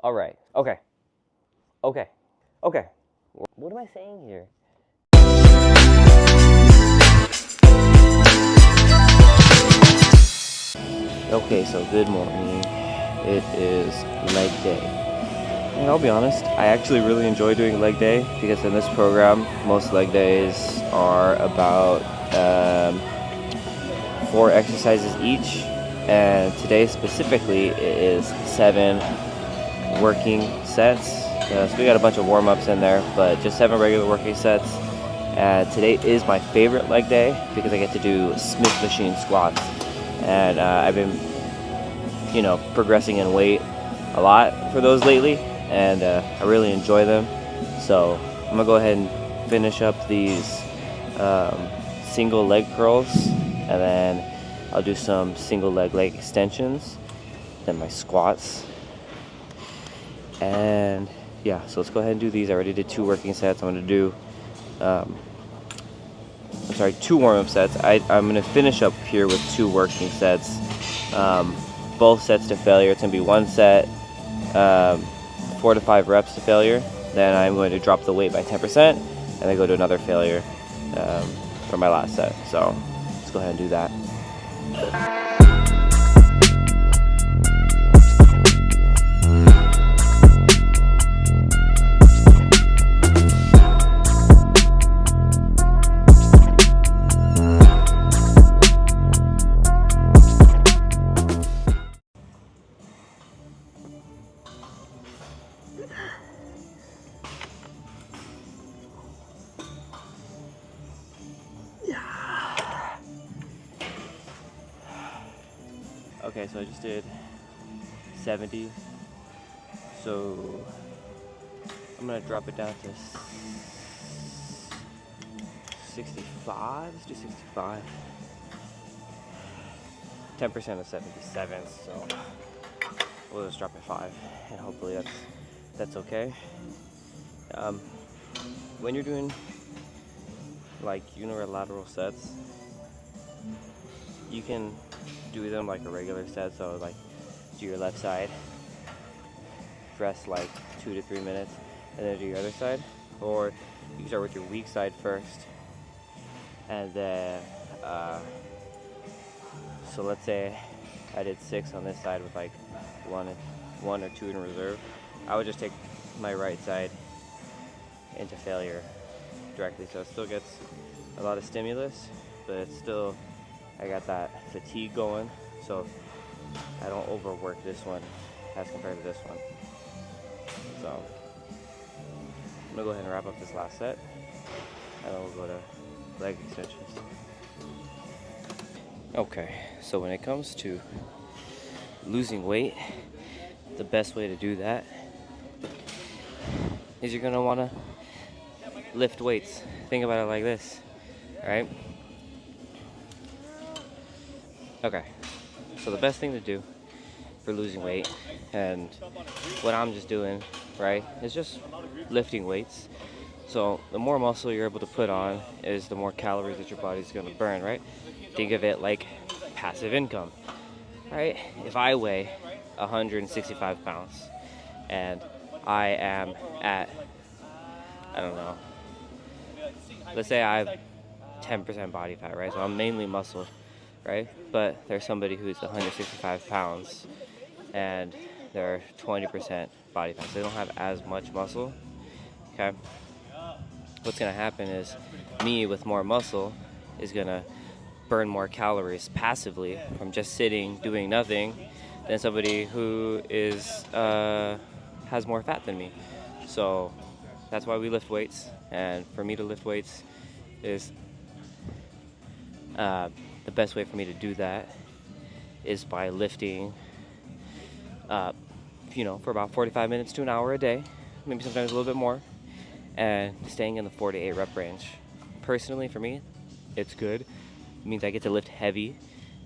All right. Okay. Okay. Okay. What am I saying here? Okay, so good morning. It is leg day. And I'll be honest, I actually really enjoy doing leg day because in this program, most leg days are about 4 exercises each. And today specifically, it is 7 working sets. So we got a bunch of warm-ups in there, but just 7 regular working sets. Today is my favorite leg day because I get to do Smith machine squats. And I've been, progressing in weight a lot for those lately, and I really enjoy them. So I'm gonna go ahead and finish up these single leg curls, and then I'll do some single leg extensions, then my squats. And yeah, so let's go ahead and do these. I already did 2 working sets. I'm gonna do 2 warm-up sets. I'm gonna finish up here with 2 working sets, both sets to failure. It's gonna be 1 set, 4 to 5 reps to failure. Then I'm going to drop the weight by 10%, and then go to another failure for my last set. So let's go ahead and do that. Okay, so I just did 70. So I'm gonna drop it down to 65. Let's do 65. 10% of 77. So we'll just drop it 5, and hopefully that's okay. When you're doing like unilateral sets, you can do them like a regular set. So like do your left side, rest like 2 to 3 minutes, and then do your other side. Or you can start with your weak side first, and then so let's say I did 6 on this side with like one or 2 in reserve. I would just take my right side into failure directly, so it still gets a lot of stimulus, but it's still, I got that fatigue going, so I don't overwork this one as compared to this one. So I'm gonna go ahead and wrap up this last set, and then we'll go to leg extensions. Okay, so when it comes to losing weight, the best way to do that is you're gonna wanna lift weights. Think about it like this, right? Okay, so the best thing to do for losing weight, and what I'm just doing, right, is just lifting weights. So the more muscle you're able to put on is the more calories that your body's gonna burn, right? Think of it like passive income, right? If I weigh 165 pounds and I am at, I don't know, let's say I have 10% body fat, right? So I'm mainly muscle, right? But there's somebody who's 165 pounds and they're 20% body fat, so they don't have as much muscle, okay? What's gonna happen is me with more muscle is gonna burn more calories passively from just sitting doing nothing than somebody who is has more fat than me. So that's why we lift weights, and for me to lift weights is the best way for me to do that is by lifting for about 45 minutes to an hour a day, maybe sometimes a little bit more, and staying in the 4 to 8 rep range. Personally, for me, it's good. It means I get to lift heavy,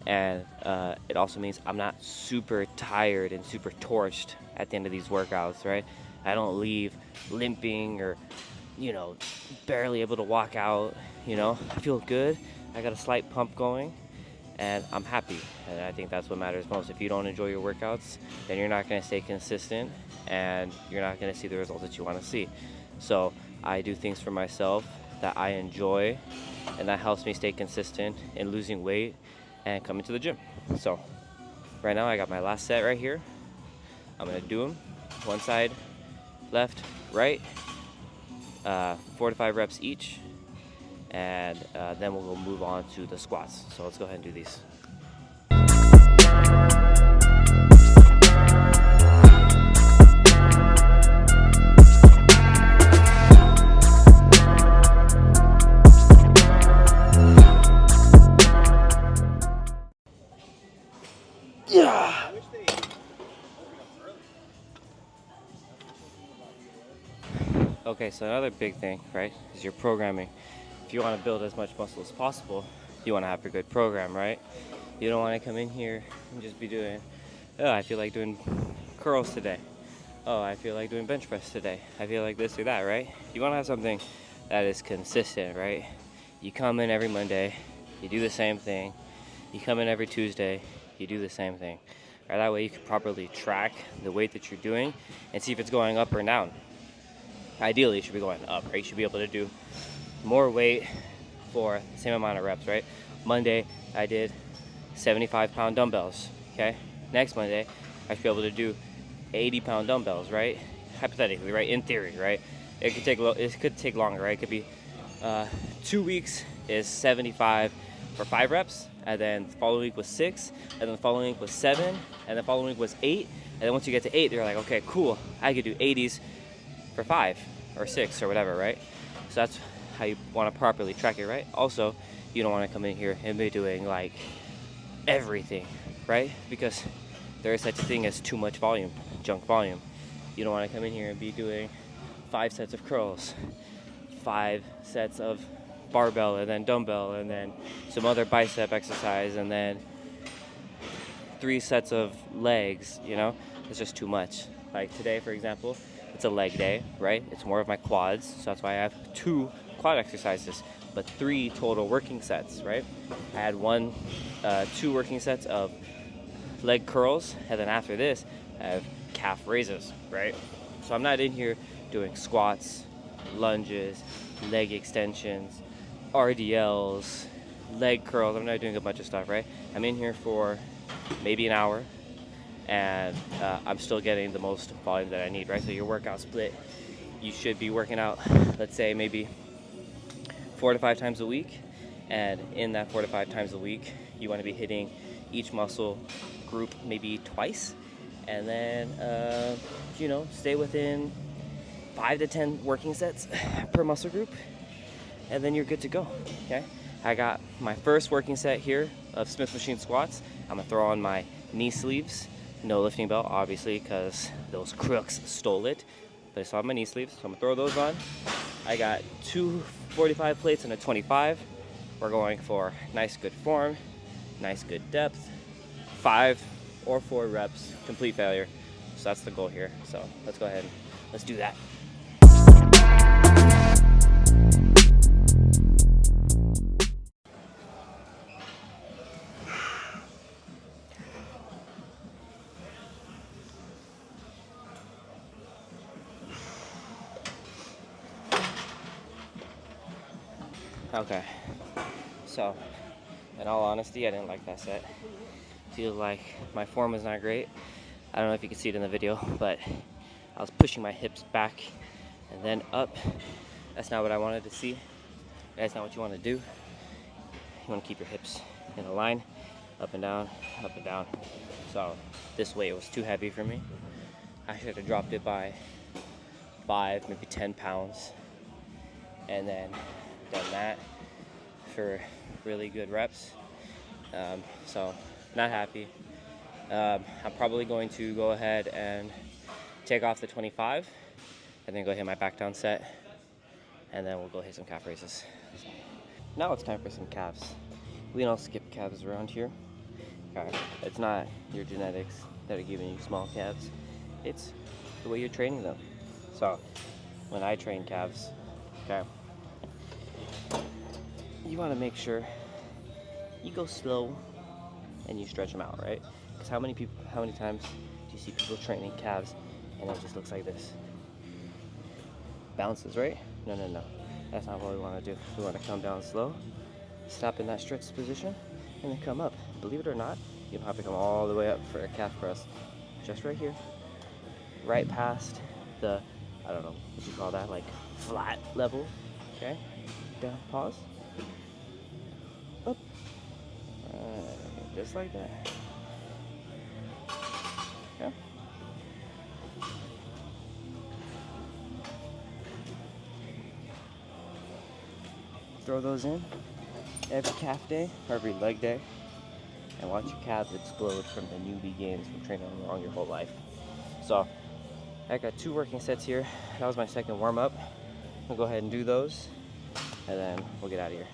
and it also means I'm not super tired and super torched at the end of these workouts, right? I don't leave limping or, barely able to walk out, I feel good. I got a slight pump going, and I'm happy, and I think that's what matters most. If you don't enjoy your workouts, then you're not going to stay consistent, and you're not going to see the results that you want to see. So I do things for myself that I enjoy, and that helps me stay consistent in losing weight and coming to the gym. So right now I got my last set right here. I'm going to do them one side, left, right, 4 to 5 reps each, and then we'll move on to the squats. So let's go ahead and do these. Yeah. Okay, so another big thing, right, is your programming. If you want to build as much muscle as possible, you want to have a good program, right? You don't want to come in here and just be doing, oh, I feel like doing curls today. Oh, I feel like doing bench press today. I feel like this or that, right? You want to have something that is consistent, right? You come in every Monday, you do the same thing. You come in every Tuesday, you do the same thing. Right? That way you can properly track the weight that you're doing and see if it's going up or down. Ideally, it should be going up, right? You should be able to do more weight for the same amount of reps, right? Monday, I did 75-pound dumbbells, okay? Next Monday, I should be able to do 80-pound dumbbells, right? Hypothetically, right? In theory, right? It could take longer, right? It could be 2 weeks is 75 for 5 reps, and then the following week was 6, and then the following week was 7, and the following week was 8, and then once you get to 8, you're like, okay, cool, I could do 80s for 5 or 6 or whatever, right? So that's how you want to properly track it, right? Also, you don't want to come in here and be doing like everything, right? Because there is such a thing as too much volume, junk volume. You don't want to come in here and be doing 5 sets of curls, 5 sets of barbell, and then dumbbell, and then some other bicep exercise, and then 3 sets of legs, you know? It's just too much. Like today, for example, it's a leg day, right? It's more of my quads, so that's why I have 2 quad exercises, but 3 total working sets, right? I had 2 working sets of leg curls, and then after this, I have calf raises, right? So I'm not in here doing squats, lunges, leg extensions, RDLs, leg curls. I'm not doing a bunch of stuff, right? I'm in here for maybe an hour, and I'm still getting the most volume that I need, right? So your workout split, you should be working out, let's say maybe 4 to 5 times a week, and in that 4 to 5 times a week, you want to be hitting each muscle group maybe twice, and then stay within 5 to 10 working sets per muscle group, and then you're good to go. Okay, I got my first working set here of Smith machine squats. I'm gonna throw on my knee sleeves. No lifting belt, obviously, because those crooks stole it. But I saw my knee sleeves, so I'm gonna throw those on. I got 2 45 plates and a 25. We're going for nice, good form, nice, good depth. 5 or 4 reps, complete failure. So that's the goal here. So let's go ahead and let's do that. Okay, so in all honesty, I didn't like that set. I feel like my form was not great. I don't know if you can see it in the video, but I was pushing my hips back and then up. That's not what I wanted to see. That's not what you want to do. You want to keep your hips in a line, up and down, up and down. So this weight was too heavy for me. I should have dropped it by 5, maybe 10 pounds, and then done that for really good reps. So not happy. I'm probably going to go ahead and take off the 25 and then go hit my back down set, and then we'll go hit some calf raises. So now it's time for some calves. We don't skip calves around here. Okay. It's not your genetics that are giving you small calves. It's the way you're training them. So when I train calves, okay, you want to make sure you go slow and you stretch them out, right? Because how many times do you see people training calves and it just looks like this. Bounces, right? No, no, no. That's not what we want to do. We want to come down slow, stop in that stretched position, and then come up. Believe it or not, you don't have to come all the way up for a calf press. Just right here, right past the, I don't know what you call that, like flat level. Okay, down, pause, up, just like that. Okay. Throw those in every calf day or every leg day, and watch your calves explode from the newbie gains from training them wrong your whole life. So I got 2 working sets here. That was my second warm up. We'll go ahead and do those, and then we'll get out of here.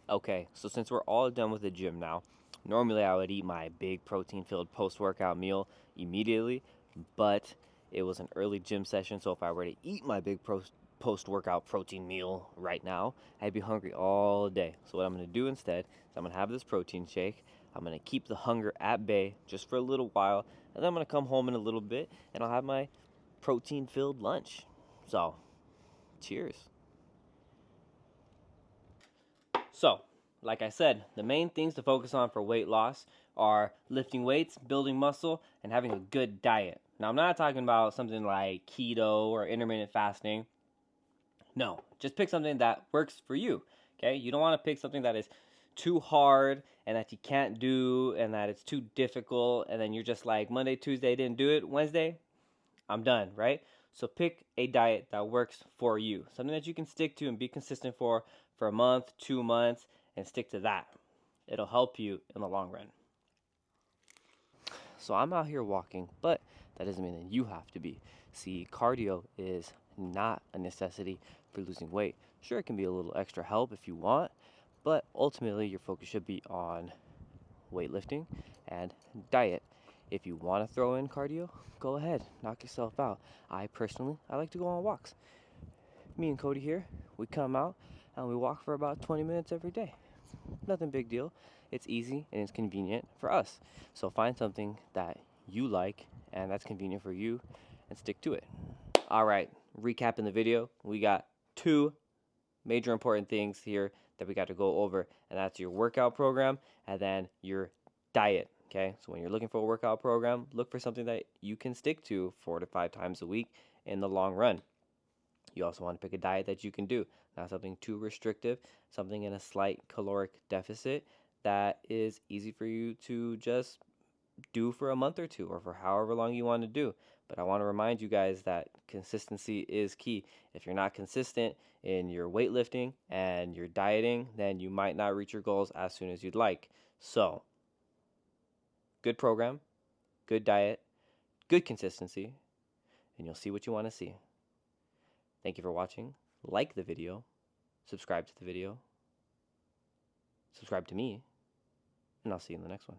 Okay, so since we're all done with the gym now, normally I would eat my big protein-filled post-workout meal immediately, but it was an early gym session, so if I were to eat my big post-workout protein meal right now, I'd be hungry all day. So what I'm going to do instead is I'm going to have this protein shake. I'm going to keep the hunger at bay just for a little while, and then I'm going to come home in a little bit, and I'll have my protein-filled lunch. So, cheers. So, like I said, the main things to focus on for weight loss are lifting weights, building muscle, and having a good diet. Now, I'm not talking about something like keto or intermittent fasting. No, just pick something that works for you, okay? You don't want to pick something that is too hard and that you can't do and that it's too difficult and then you're just like, Monday, Tuesday, didn't do it, Wednesday, I'm done, right? So pick a diet that works for you, something that you can stick to and be consistent for a month, 2 months, and stick to that. It'll help you in the long run. So I'm out here walking, but that doesn't mean that you have to be. See, cardio is not a necessity for losing weight. Sure, it can be a little extra help if you want, but ultimately your focus should be on weightlifting and diet. If you want to throw in cardio, go ahead, knock yourself out. I like to go on walks. Me and Cody here, we come out and we walk for about 20 minutes every day. Nothing big deal. It's easy and it's convenient for us. So find something that you like and that's convenient for you and stick to it. All right, recapping the video, we got 2 major important things here that we got to go over, and that's your workout program and then your diet. Okay, so when you're looking for a workout program, look for something that you can stick to 4 to 5 times a week in the long run. You also want to pick a diet that you can do, not something too restrictive, something in a slight caloric deficit that is easy for you to just do for a month or 2 or for however long you want to do. But I want to remind you guys that consistency is key. If you're not consistent in your weightlifting and your dieting, then you might not reach your goals as soon as you'd like. So, good program, good diet, good consistency, and you'll see what you want to see. Thank you for watching. Like the video, subscribe to the video, subscribe to me, and I'll see you in the next one.